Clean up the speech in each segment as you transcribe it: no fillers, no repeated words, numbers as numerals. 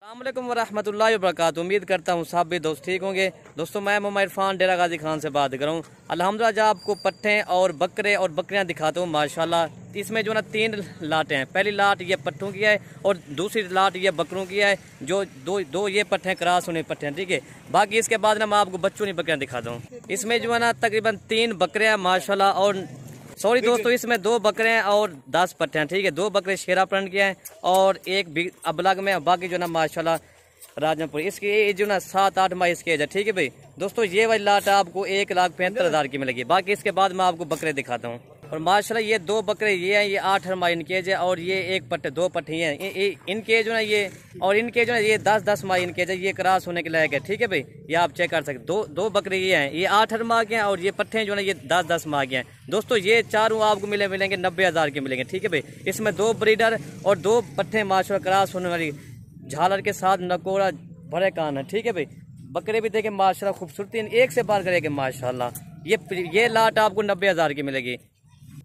अस्सलाम वालेकुम वरहमतुल्लाहि वबरकातुहू। उम्मीद करता हूँ सब भी दोस्त ठीक होंगे। दोस्तों मैं इरफान ढेरा गाजी खान से बात कर रहा हूँ। अल्हम्दुलिल्लाह जब आपको पट्ठे और बकरे और बकरियाँ दिखाता हूँ माशाल्लाह। इसमें जो ना 3 लाटें हैं। पहली लाट ये पट्ठों की है और दूसरी लाट ये बकरों की है। जो दो ये पट्ठे क्रॉस होने पट्ठे हैं, ठीक है। बाकी इसके बाद ना मैं आपको बच्चों की बकरियाँ दिखाता हूँ। इसमें जो है ना तकरीबन 3 बकरियाँ माशाल्लाह और सॉरी दोस्तों इसमें 2 बकरे हैं और 10 पट्टे हैं, ठीक है। 2 बकरे शीरा परण के हैं और एक भी अबलक में, बाकी जो ना माशाल्लाह राजनपुरी। इसकी एज जो ना 7-8 माह इसकी एज है, ठीक है भाई। दोस्तों ये वाली लाट आपको 1,75,000 की मिलेगी। बाकी इसके बाद मैं आपको बकरे दिखाता हूँ। और माशाल्लाह ये 2 बकरे ये हैं, ये 8 माह इनकी एज है और ये एक पट्टे 2 पट्टे हैं। इनके जो ना ये और इनके जो ना ये 10-10 माह इनके एज है। ये क्रॉस होने के लायक है, ठीक है भाई। ये आप चेक कर सकते। दो बकरे ये हैं, ये 8 माह के हैं और ये पट्टे जो ना ये 10-10 माह के हैं। दोस्तों ये चारों आपको मिलेंगे 90,000 के मिलेंगे, ठीक है भाई। इसमें 2 ब्रीडर और 2 पट्टे माशाल्लाह क्रॉस होने वाली झालर के साथ नकोड़ा भरे कान है, ठीक है भाई। बकरे भी देखें माशाल्लाह खूबसूरती एक से बार करेंगे माशाल्लाह। ये लाट आपको 90,000 की मिलेगी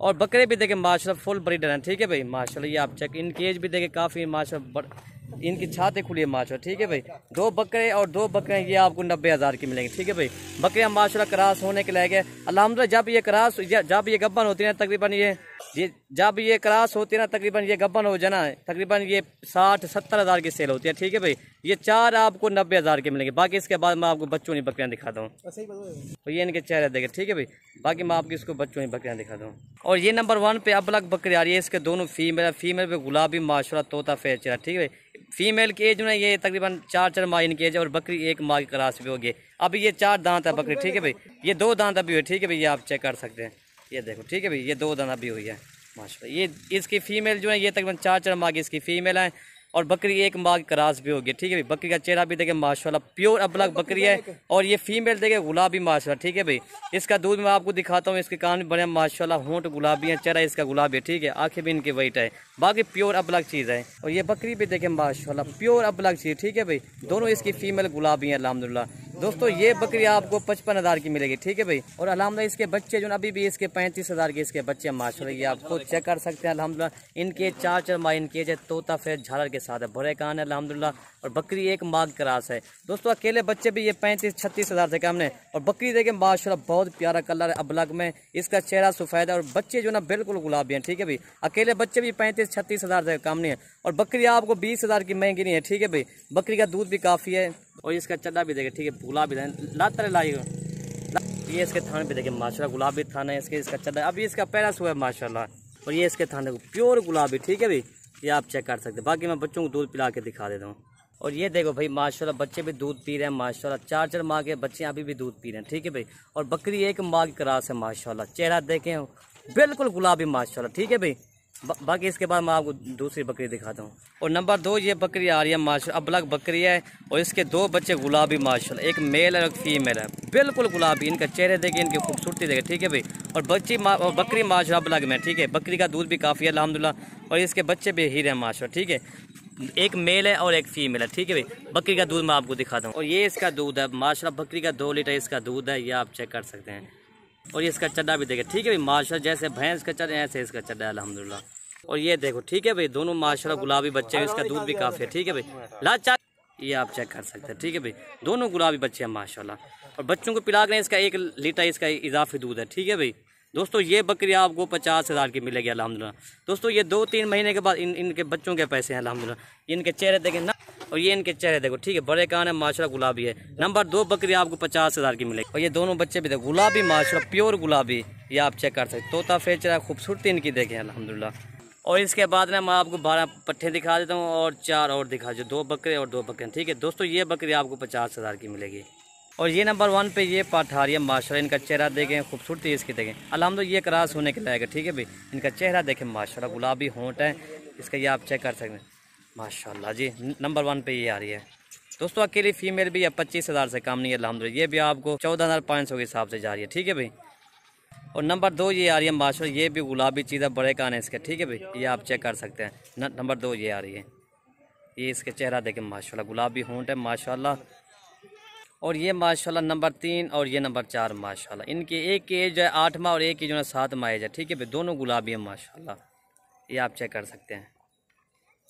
और बकरे भी देखें माशाल्लाह फुल ब्रीडर हैं, ठीक है भाई माशाल्लाह। ये आप चेक, इनकी एज भी देखें काफ़ी माशाल्लाह, इनकी छातें खुली है माशाल्लाह, ठीक है भाई। 2 बकरे और 2 बकरे ये आपको 90,000 की मिलेंगी, ठीक है भाई। बकरियाँ माशाल्लाह क्रॉस होने के लायक है अल्हम्दुलिल्लाह। जब ये गब्बन होती है तकरीबन जब ये क्रॉस होती है ना तकरीबन ये गब्बन हो जाना तकरीबन ये 60-70,000 की सेल होती है, ठीक है भाई। ये 4 आपको 90,000 के मिलेंगे। बाकी इसके बाद मैं आपको बच्चों की बकरियाँ दिखाता हूँ। तो ये इनके चेहरे देखे, ठीक है भाई। बाकी मैं आपको इसको बच्चों की बकरियाँ दिखाता हूँ। और ये नंबर 1 पे अबलक बकरी आ रही है। इसके दोनों फीमेल पे गुलाबी माशाल्लाह तोता फेस चेहरा, ठीक है भाई। फीमेल की एज में ये तकरीबन 4 माह इनकी एज है और बकरी 1 माह की क्रॉस भी होगी। अभी ये 4 दांत है बकरी, ठीक है भाई। ये 2 दांत अभी हुए, ठीक है भाई। ये आप चेक कर सकते हैं, ये देखो, ठीक है भाई। ये 2 दांत अभी हुई है माशाल्लाह। ये इसकी फीमेल जो है ये तकरीबन 4 माह की इसकी फीमेल है और बकरी 1 माह की क्रॉस भी होगी, ठीक है भाई। बकरी का चेहरा भी देखे माशाल्लाह प्योर अबलक बकरी है और ये फीमेल देखे गुलाबी माशाल्लाह, ठीक है भाई। इसका दूध मैं आपको दिखाता हूँ। इसके कान भी बड़े माशाल्लाह, होंठ गुलाबी है, चेहरा इसका गुलाबी है, ठीक है। आंखें भी इनकी वाइट है। बाकी प्योर अबलक चीज़ है। और ये बकरी भी देखे माशाल्लाह प्योर अबलक चीज़, ठीक है भाई। दोनों इसकी फीमेल गुलाबी है अल्हम्दुलिल्लाह। दोस्तों ये बकरी आपको 55,000 की मिलेगी, ठीक है भाई। और अल्हम्दुलिल्लाह इसके बच्चे जो अभी भी इसके 35,000 के इसके बच्चे माशाल्लाह। ये आपको चेक कर सकते हैं अल्हम्दुलिल्लाह। इनके 4 माह इनके जो तोता फेस झालर के साथ है, भरे कान है अल्हम्दुलिल्लाह। और बकरी 1 माह की क्रॉस है। दोस्तों अकेले बच्चे भी ये 35-36,000 से कम है। और बकरी देखें माशाल्लाह बहुत प्यारा कलर है अबलक में। इसका चेहरा सफ़ेद है और बच्चे जो ना बिल्कुल गुलाबी हैं, ठीक है भाई। अकेले बच्चे भी 35-36,000 से कम नहीं है। और बकरी आपको 20,000 की महंगी नहीं है, ठीक है भाई। बकरी का दूध भी काफ़ी है और इसका चड्डा भी देखे, ठीक है, गुलाबी लातर लाइएगा। ये इसके थाने भी देखे माशाल्लाह गुलाबी थाना है इसका चड्डा। अभी इसका पैरा हुआ है माशाल्लाह। और ये इसके थाने प्योर गुलाबी, ठीक है भाई। ये आप चेक कर सकते हैं। बाकी मैं बच्चों को दूध पिला के दिखा देता हूँ। और ये देखो भाई माशाल्लाह बच्चे भी दूध पी रहे हैं माशाल्लाह। 4 माह के बच्चे अभी भी दूध पी रहे हैं, ठीक है भाई। और बकरी 1 माह की क्रॉस है माशाल्लाह। चेहरा देखें बिल्कुल गुलाबी माशाल्लाह, ठीक है भाई। बाकी इसके बाद मैं आपको दूसरी बकरी दिखाता हूँ। और नंबर 2 ये बकरी आ रही है माशाल्लाह, अबलक बकरी है और इसके 2 बच्चे गुलाबी माशाल्लाह। एक मेल है और एक फीमेल है, बिल्कुल गुलाबी। इनका चेहरे देखिए, इनकी खूबसूरती देखिए, ठीक है भाई। और बकरी माशाल्लाह अबलक में, ठीक है। बकरी का दूध भी काफ़ी है अल्हम्दुलिल्लाह। और इसके बच्चे भी हीरे हैं माशाल्लाह, ठीक है। एक मेल है और एक फीमेल है, ठीक है भाई। बकरी का दूध मैं आपको दिखाता हूँ। और ये इसका दूध है माशाल्लाह। बकरी का 2 लीटर इसका दूध है, ये आप चेक कर सकते हैं। और ये इसका चड्डा भी देखे, ठीक है भाई माशाल्लाह। जैसे भैंस का चड्डा ऐसे इसका चड्डा है अल्हम्दुलिल्लाह। और ये देखो, ठीक है भाई, दोनों माशाल्लाह गुलाबी बच्चे हैं। इसका दूध भी काफ़ी है, ठीक है भाई। ये आप चेक कर सकते हैं, ठीक है भाई। दोनों गुलाबी बच्चे हैं माशाल्लाह। और बच्चों को पिला कर इसका 1 लीटर इसका इजाफी दूध है, ठीक है भाई। दोस्तों ये बकरी आपको 50,000 की मिलेगी अल्हम्दुलिल्लाह। दोस्तों ये 2-3 महीने के बाद इनके बच्चों के पैसे हैं अल्हम्दुलिल्लाह। इनके चेहरे देखें ना, और ये इनके चेहरे देखो, ठीक है। बड़े कान है माशाल्लाह, गुलाबी है। नंबर 2 बकरी आपको 50,000 की मिलेगी। और ये दोनों बच्चे भी देखो गुलाबी माशाल्लाह, प्योर गुलाबी। ये आप चेक कर सकते। तोता फेस चेहरा, खूबसूरती इनकी देखें अल्हम्दुलिल्लाह। और इसके बाद ना मैं आपको 12 पट्ठे दिखा देता हूँ और 4 और दिखा जो 2 बकरे और 2 बकरे, ठीक है। दोस्तों ये बकरी आपको 50,000 की मिलेगी। और ये नंबर 1 पे ये पाठ आ रही है माशाल्लाह। इनका चेहरा देखें, खूबसूरती इसकी देखें अल्हम्दुलिल्लाह। ये क्रॉस होने के लायक है, ठीक है भाई। इनका चेहरा देखें माशाल्लाह, गुलाबी होंठ है इसका, ये आप चेक कर सकते हैं माशाल्लाह जी। नंबर 1 पे ये आ रही है। दोस्तों अकेली फीमेल भी है, 25,000 से कम नहीं है अल्हम्दुलिल्लाह। ये भी आपको 14,500 के हिसाब से जा रही है, ठीक है भाई। और नंबर 2 ये आ रही है माशाल्लाह। ये भी गुलाबी चीज़ है, बड़े कान है इसके, ठीक है भाई। ये आप चेक कर सकते हैं। नंबर 2 ये आ रही है। ये इसके चेहरा देखें माशाल्लाह, गुलाबी होंठ है माशाल्लाह। और ये माशाल्लाह नंबर 3 और ये नंबर 4 माशाल्लाह। इनकी एक की एज है 8 माह और एक की जो है 7 माह एज है, ठीक है भाई। दोनों गुलाबी है माशाल्लाह। ये आप चेक कर सकते हैं।